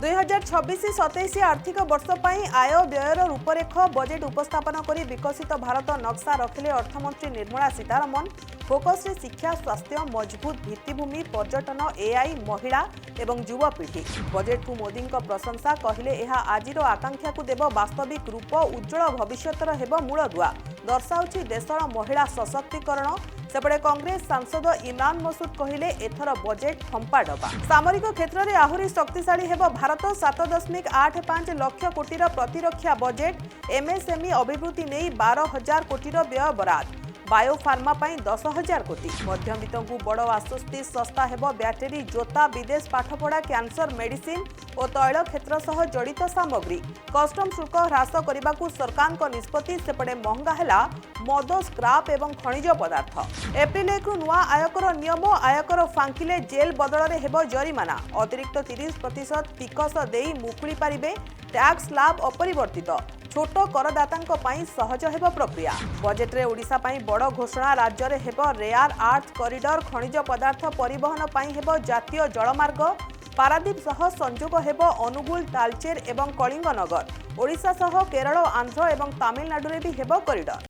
2026-27 आर्थिक वर्ष पर आय व्ययर रूपरेख बजेट उपस्थापन कर विकसित भारत नक्शा रखिले अर्थमंत्री निर्मला सीतारमण। फोकस रे शिक्षा, स्वास्थ्य, मजबूत भित्तिभूमि, पर्यटन, एआई, महिला एवं युवपीढ़ी। बजेट को मोदी प्रशंसा कहले यह आजिर आकांक्षा को देव वास्तविक रूप, उज्जवल भविष्यतर हेब मूलदुआ दर्शाउछि देशर महिला सशक्तिकरण। सेपटे कांग्रेस सांसद इमरान मसूद कहले एथर बजेट फंपा डबा। सामरिक क्षेत्र में आहुरी शक्तिशाली हेब भारत। 7.85 लाख कोटीर प्रतिरक्षा बजेट। एमएसएमई अभिवृद्धि नहीं 12,000 कोटीर व्यय बराद। बायोफार्मा 10,000 कोटी। मध्यवित्त को बड़ आश्वस्ति। सस्ता हेब बैटेरी, जोता, विदेश पाठपढ़ा, कैंसर मेडिसिन और तैल क्षेत्र सह जड़ित सामग्री। कस्टम शुल्क ह्रास करने को सरकार निष्पत्ति। सेपटे महंगा है मद, स्क्राप एवं खनिज पदार्थ। एप्रिल 1 नुआ आयकर नियम। आयकर फांकिले जेल बदल में हेब जरिमाना। अतिरिक्त 30% टिकस देई मुकुली पारिबे। टैक्स स्लैब अपरिवर्तित। छोट करदाता सहज हेब प्रक्रिया। बजेट रे ओडिशा पई बड़ घोषणा। राज्य में हेब रेयर आर्थ कॉरिडोर। खनिज पदार्थ परिवहन पई हेब जातीय जलमार्ग। पारादीप सह संजोग हेब अनुगुल, तालचेर एवं कलिंगनगर। ओडिशा सह केरल, आंध्र एवं तमिलनाडु रे भी हेब कॉरिडोर।